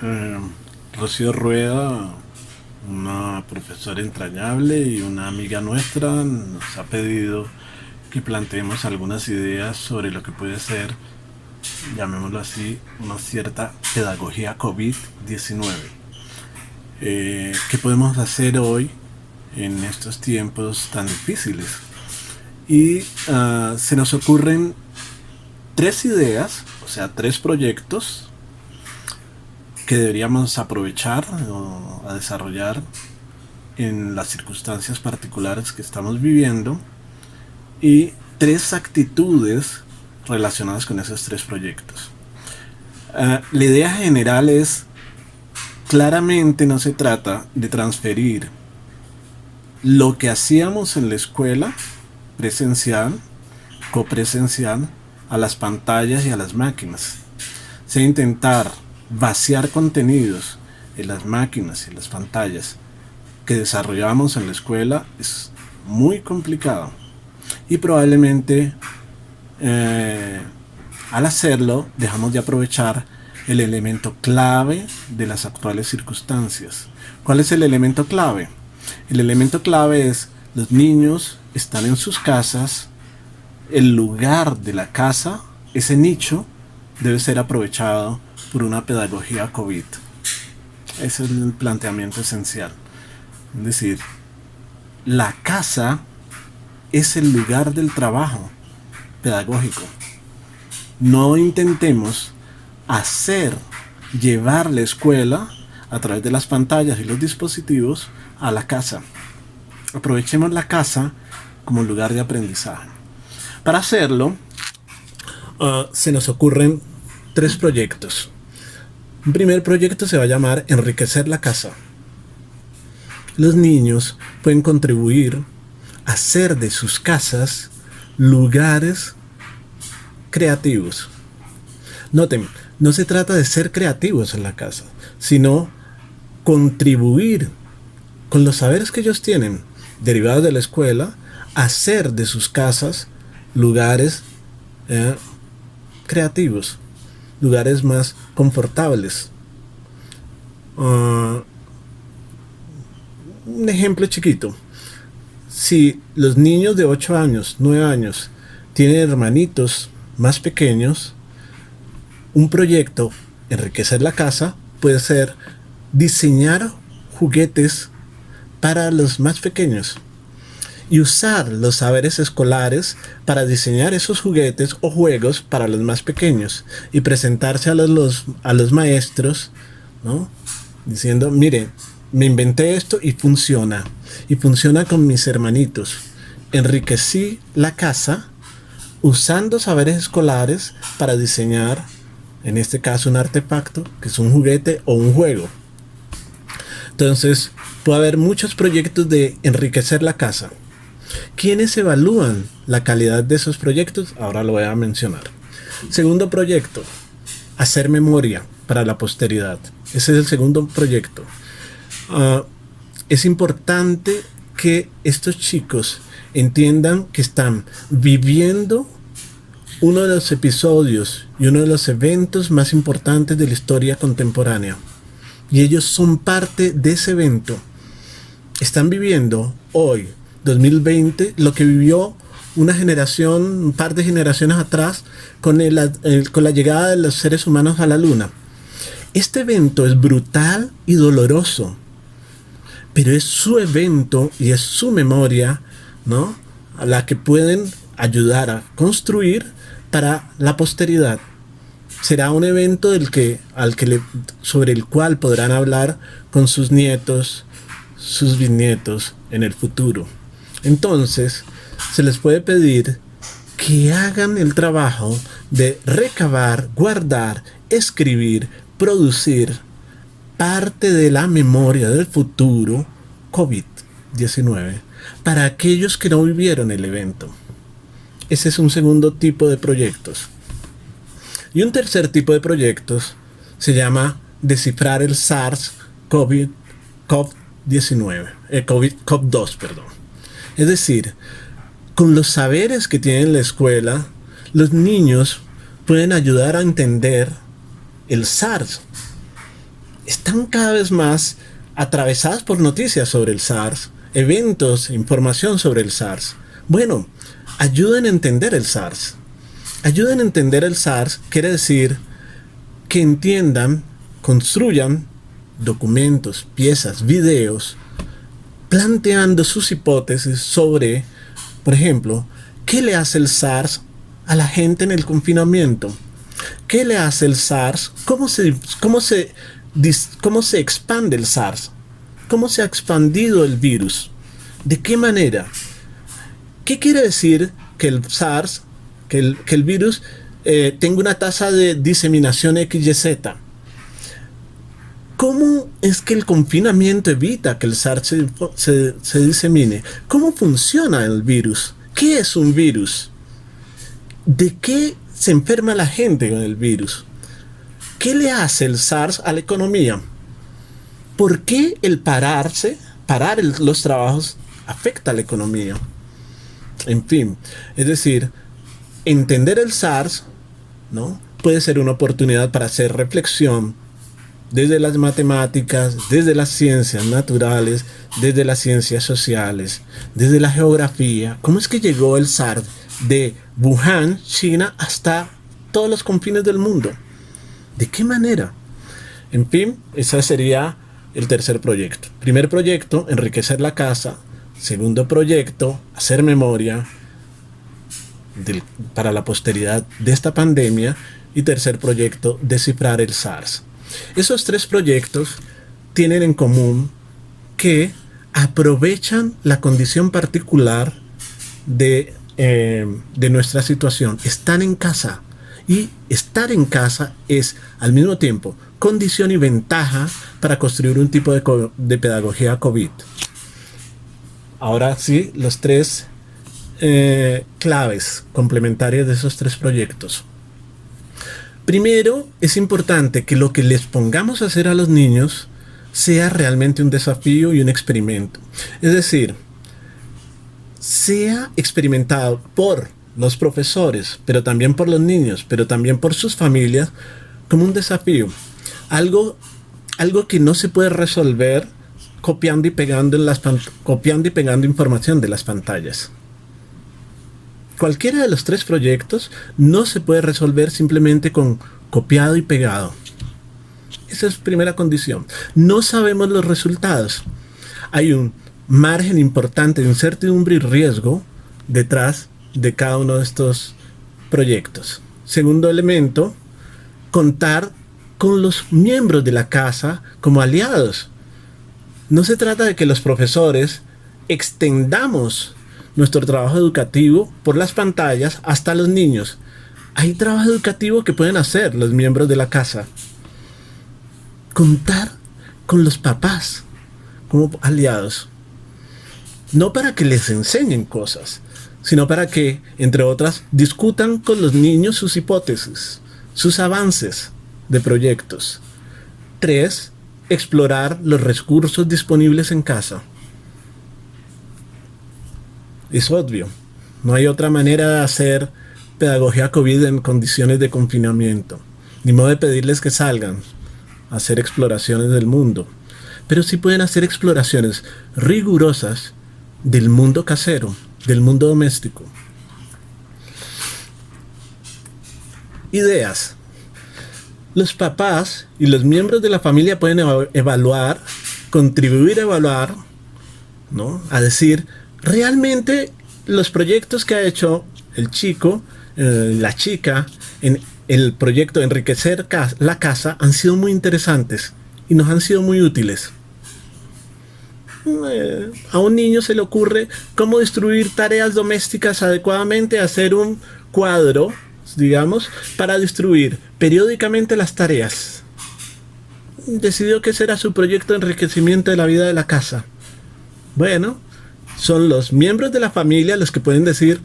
Eh, Rocío Rueda, una profesora entrañable y una amiga nuestra, nos ha pedido que planteemos algunas ideas sobre lo que puede ser, llamémoslo así, una cierta pedagogía COVID-19. ¿Qué podemos hacer hoy en estos tiempos tan difíciles? Y se nos ocurren tres ideas, o sea, tres proyectos que deberíamos aprovechar o a desarrollar en las circunstancias particulares que estamos viviendo, y tres actitudes relacionadas con esos tres proyectos. La idea general es, claramente no se trata de transferir lo que hacíamos en la escuela presencial, copresencial, a las pantallas y a las máquinas. Se intentar vaciar contenidos en las máquinas y las pantallas que desarrollamos en la escuela es muy complicado, y probablemente al hacerlo dejamos de aprovechar el elemento clave de las actuales circunstancias. ¿Cuál es el elemento clave? El elemento clave es: los niños están en sus casas, el lugar de la casa, ese nicho, debe ser aprovechado por una pedagogía COVID. Ese es el planteamiento esencial. Es decir, la casa es el lugar del trabajo pedagógico. No intentemos llevar la escuela a través de las pantallas y los dispositivos a la casa. Aprovechemos la casa como lugar de aprendizaje. Para hacerlo, se nos ocurren tres proyectos. Un primer proyecto se va a llamar Enriquecer la casa. Los niños pueden contribuir a hacer de sus casas lugares creativos. Noten, no se trata de ser creativos en la casa, sino contribuir con los saberes que ellos tienen derivados de la escuela, a hacer de sus casas lugares creativos, lugares más confortables. Un ejemplo chiquito: si los niños de 8 años, 9 años tienen hermanitos más pequeños, un proyecto Enriquecer la casa puede ser diseñar juguetes para los más pequeños y usar los saberes escolares para diseñar esos juguetes o juegos para los más pequeños, y presentarse a los maestros, ¿no?, diciendo: miren, me inventé esto y funciona con mis hermanitos. Enriquecí la casa usando saberes escolares para diseñar, en este caso, un artefacto que es un juguete o un juego. Entonces, puede haber muchos proyectos de enriquecer la casa. ¿Quiénes evalúan la calidad de esos proyectos? Ahora lo voy a mencionar. Segundo proyecto: hacer memoria para la posteridad. Ese es el segundo proyecto. Es importante que estos chicos entiendan que están viviendo uno de los episodios y uno de los eventos más importantes de la historia contemporánea, y ellos son parte de ese evento. Están viviendo hoy, 2020, lo que vivió una generación, un par de generaciones atrás, con la llegada de los seres humanos a la luna. Este evento es brutal y doloroso, pero es su evento y es su memoria, ¿no?, a la que pueden ayudar a construir para la posteridad. Será un evento sobre el cual podrán hablar con sus nietos, sus bisnietos en el futuro. Entonces, se les puede pedir que hagan el trabajo de recabar, guardar, escribir, producir parte de la memoria del futuro COVID-19 para aquellos que no vivieron el evento. Ese es un segundo tipo de proyectos. Y un tercer tipo de proyectos se llama descifrar el SARS-CoV-2, perdón. Es decir, con los saberes que tienen en la escuela, los niños pueden ayudar a entender el SARS, están cada vez más atravesadas por noticias sobre el SARS, eventos, información sobre el SARS. Bueno, ayuden a entender el SARS. Ayuden a entender el SARS quiere decir que entiendan, construyan documentos, piezas, videos, planteando sus hipótesis sobre, por ejemplo, ¿qué le hace el SARS a la gente en el confinamiento? ¿Qué le hace el SARS? ¿Cómo se expande el SARS? ¿Cómo se ha expandido el virus? ¿De qué manera? ¿Qué quiere decir que el SARS, que el virus tenga una tasa de diseminación XYZ? ¿Cómo es que el confinamiento evita que el SARS se disemine? ¿Cómo funciona el virus? ¿Qué es un virus? ¿De qué se enferma la gente con el virus? ¿Qué le hace el SARS a la economía? ¿Por qué el parar los trabajos afecta a la economía? En fin, es decir, entender el SARS, ¿no?, puede ser una oportunidad para hacer reflexión desde las matemáticas, desde las ciencias naturales, desde las ciencias sociales, desde la geografía. ¿Cómo es que llegó el SARS de Wuhan, China, hasta todos los confines del mundo? ¿De qué manera? En fin, ese sería el tercer proyecto. Primer proyecto, enriquecer la casa. Segundo proyecto, hacer memoria para la posteridad de esta pandemia. Y tercer proyecto, descifrar el SARS. Esos tres proyectos tienen en común que aprovechan la condición particular de nuestra situación. Están en casa, y estar en casa es al mismo tiempo condición y ventaja para construir un tipo de pedagogía COVID. Ahora sí, los tres claves complementarias de esos tres proyectos. Primero, es importante que lo que les pongamos a hacer a los niños sea realmente un desafío y un experimento. Es decir, sea experimentado por los profesores, pero también por los niños, pero también por sus familias, como un desafío. Algo que no se puede resolver copiando y pegando información de las pantallas. Cualquiera de los tres proyectos no se puede resolver simplemente con copiado y pegado. Esa es primera condición. No sabemos los resultados. Hay un margen importante de incertidumbre y riesgo detrás de cada uno de estos proyectos. Segundo elemento, contar con los miembros de la casa como aliados. No se trata de que los profesores extendamos nuestro trabajo educativo por las pantallas hasta los niños. Hay trabajo educativo que pueden hacer los miembros de la casa. Contar con los papás como aliados. No para que les enseñen cosas, sino para que, entre otras, discutan con los niños sus hipótesis, sus avances de proyectos. 3. Explorar los recursos disponibles en casa. Es obvio, no hay otra manera de hacer pedagogía COVID en condiciones de confinamiento, ni modo de pedirles que salgan a hacer exploraciones del mundo, pero sí pueden hacer exploraciones rigurosas del mundo casero, del mundo doméstico. Ideas. Los papás y los miembros de la familia pueden contribuir a evaluar, ¿no?, a decir, realmente los proyectos que ha hecho el chico, la chica, en el proyecto de enriquecer la casa han sido muy interesantes y nos han sido muy útiles. A un niño se le ocurre cómo distribuir tareas domésticas adecuadamente, hacer un cuadro, digamos, para distribuir periódicamente las tareas. Decidió que ese era su proyecto de enriquecimiento de la vida de la casa. Bueno, son los miembros de la familia los que pueden decir,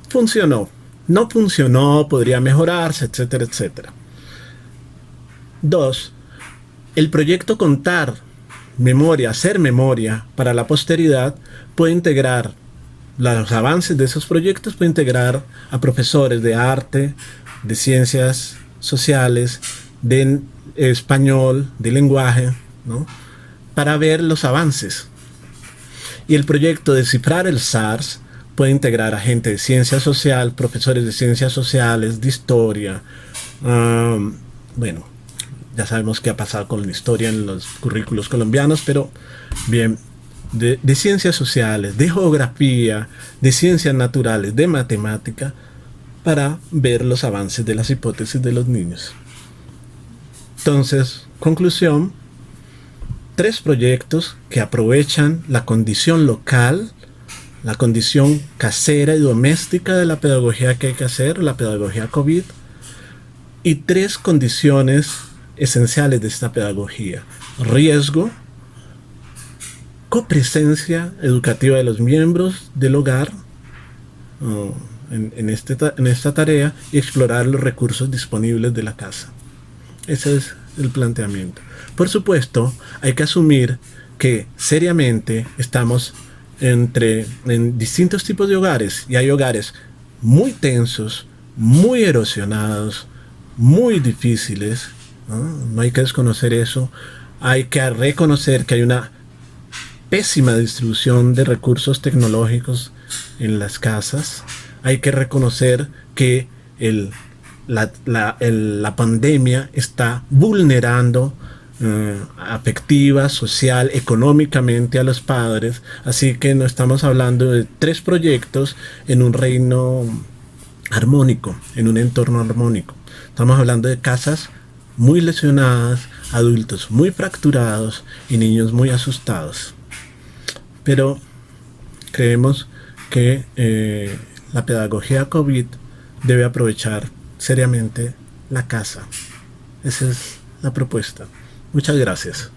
funcionó, no funcionó, podría mejorarse, etcétera, etcétera. 2. El proyecto contar memoria, hacer memoria para la posteridad puede integrar los avances de esos proyectos, puede integrar a profesores de arte, de ciencias sociales, de español, de lenguaje, ¿no? Para ver los avances. Y el proyecto Descifrar el SARS puede integrar a gente de ciencia social, profesores de ciencias sociales, de historia. Bueno, ya sabemos qué ha pasado con la historia en los currículos colombianos, pero bien, de ciencias sociales, de geografía, de ciencias naturales, de matemática, para ver los avances de las hipótesis de los niños. Entonces, conclusión, 3 proyectos que aprovechan la condición local, la condición casera y doméstica de la pedagogía que hay que hacer, la pedagogía COVID, y 3 condiciones esenciales de esta pedagogía: riesgo, copresencia educativa de los miembros del hogar en esta tarea, y explorar los recursos disponibles de la casa. Ese es el planteamiento. Por supuesto, hay que asumir que seriamente estamos en distintos tipos de hogares, y hay hogares muy tensos, muy erosionados, muy difíciles, ¿no? No hay que desconocer eso. Hay que reconocer que hay una pésima distribución de recursos tecnológicos en las casas. Hay que reconocer que la pandemia está vulnerando afectiva, social, económicamente a los padres. Así que no estamos hablando de 3 proyectos en un reino armónico, en un entorno armónico. Estamos hablando de casas muy lesionadas, adultos muy fracturados y niños muy asustados. Pero creemos que la pedagogía COVID debe aprovechar seriamente la casa. Esa es la propuesta. Muchas gracias.